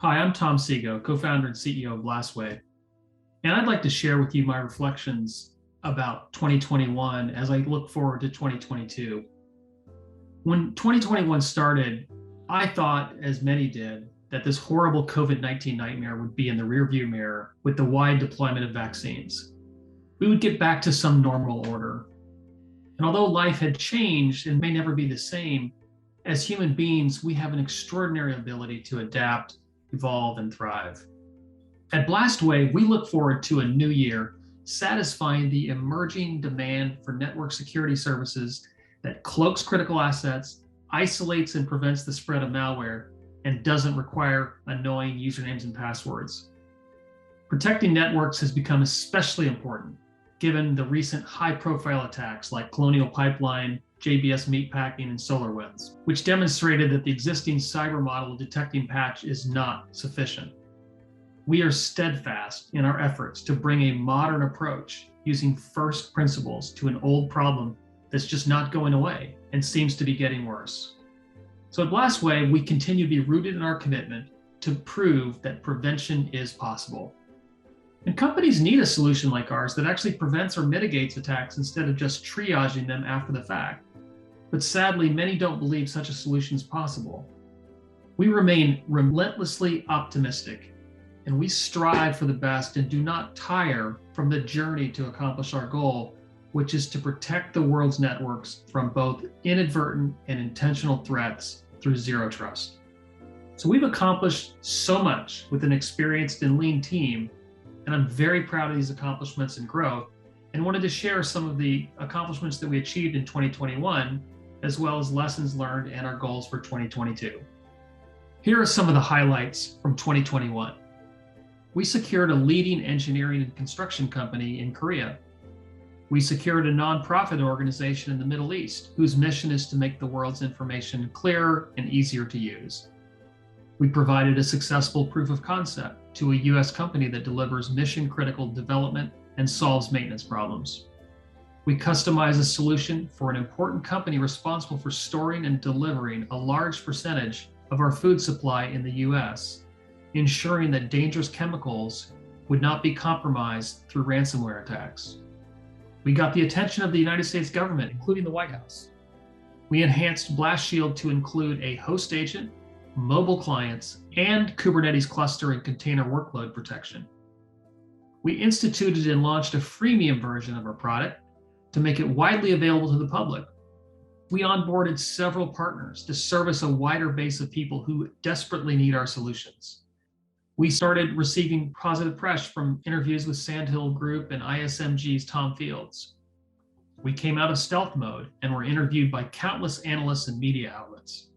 Hi, I'm Tom Sego, co-founder and CEO of Blastway, and I'd like to share with you my reflections about 2021 as I look forward to 2022. When 2021 started, I thought, as many did, that this horrible COVID-19 nightmare would be in the rearview mirror with the wide deployment of vaccines. We would get back to some normal order. And although life had changed and may never be the same, as human beings, we have an extraordinary ability to adapt, evolve, and thrive. At Blastway, we look forward to a new year, satisfying the emerging demand for network security services that cloaks critical assets, isolates and prevents the spread of malware, and doesn't require annoying usernames and passwords. Protecting networks has become especially important given the recent high-profile attacks like Colonial Pipeline, JBS Meatpacking, and SolarWinds, which demonstrated that the existing cyber model of detecting patch is not sufficient. We are steadfast in our efforts to bring a modern approach using first principles to an old problem that's just not going away and seems to be getting worse. So at Blastway, we continue to be rooted in our commitment to prove that prevention is possible. And companies need a solution like ours that actually prevents or mitigates attacks instead of just triaging them after the fact. But sadly, many don't believe such a solution is possible. We remain relentlessly optimistic, and we strive for the best and do not tire from the journey to accomplish our goal, which is to protect the world's networks from both inadvertent and intentional threats through zero trust. So we've accomplished so much with an experienced and lean team, and I'm very proud of these accomplishments and growth, and wanted to share some of the accomplishments that we achieved in 2021, as well as lessons learned and our goals for 2022. Here are some of the highlights from 2021. We secured a leading engineering and construction company in Korea. We secured a nonprofit organization in the Middle East whose mission is to make the world's information clearer and easier to use. We provided a successful proof of concept to a US company that delivers mission-critical development and solves maintenance problems. We customized a solution for an important company responsible for storing and delivering a large percentage of our food supply in the US, ensuring that dangerous chemicals would not be compromised through ransomware attacks. We got the attention of the United States government, including the White House. We enhanced Blast Shield to include a host agent, mobile clients, and Kubernetes cluster and container workload protection. We instituted and launched a freemium version of our product to make it widely available to the public. We onboarded several partners to service a wider base of people who desperately need our solutions. We started receiving positive press from interviews with Sandhill Group and ISMG's Tom Fields. We came out of stealth mode and were interviewed by countless analysts and media outlets.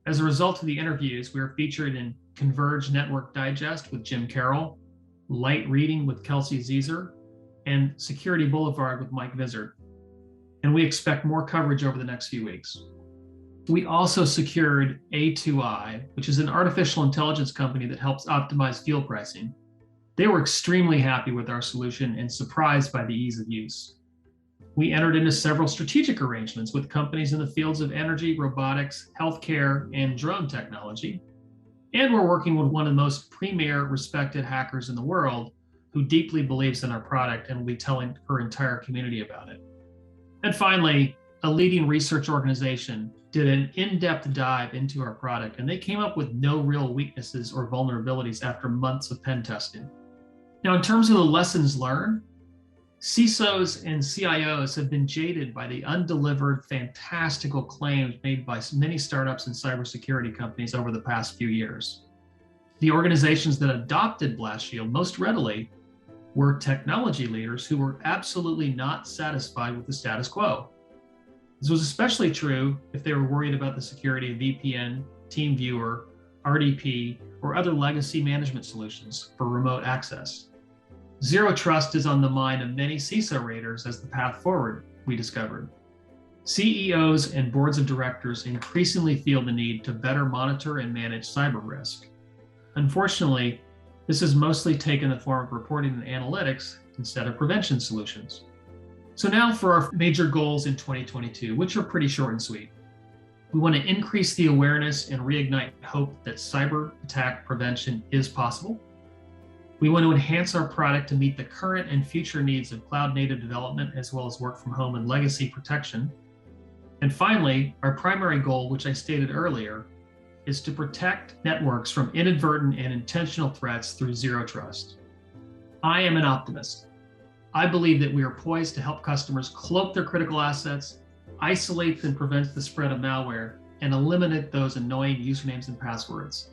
As a result of the interviews, we were featured in Converge Network Digest with Jim Carroll, Light Reading with Kelsey Zeezer, and Security Boulevard with Mike Vizard. And we expect more coverage over the next few weeks. We also secured A2I, which is an artificial intelligence company that helps optimize fuel pricing. They were extremely happy with our solution and surprised by the ease of use. We entered into several strategic arrangements with companies in the fields of energy, robotics, healthcare, and drone technology. And we're working with one of the most premier respected hackers in the world who deeply believes in our product and will be telling her entire community about it. And finally, a leading research organization did an in-depth dive into our product, and they came up with no real weaknesses or vulnerabilities after months of pen testing. Now, in terms of the lessons learned, CISOs and CIOs have been jaded by the undelivered, fantastical claims made by many startups and cybersecurity companies over the past few years. The organizations that adopted Blast Shield most readily were technology leaders who were absolutely not satisfied with the status quo. This was especially true if they were worried about the security of VPN, TeamViewer, RDP, or other legacy management solutions for remote access. Zero trust is on the mind of many CISO raiders as the path forward, we discovered. CEOs and boards of directors increasingly feel the need to better monitor and manage cyber risk. Unfortunately, this has mostly taken the form of reporting and analytics instead of prevention solutions. So now for our major goals in 2022, which are pretty short and sweet. We want to increase the awareness and reignite hope that cyber attack prevention is possible. We want to enhance our product to meet the current and future needs of cloud-native development, as well as work from home and legacy protection. And finally, our primary goal, which I stated earlier, is to protect networks from inadvertent and intentional threats through zero trust. I am an optimist. I believe that we are poised to help customers cloak their critical assets, isolate and prevent the spread of malware, and eliminate those annoying usernames and passwords,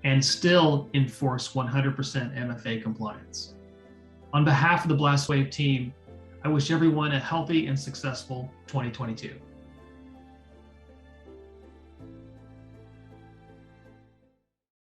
and still enforce 100% MFA compliance. On behalf of the BlastWave team, I wish everyone a healthy and successful 2022.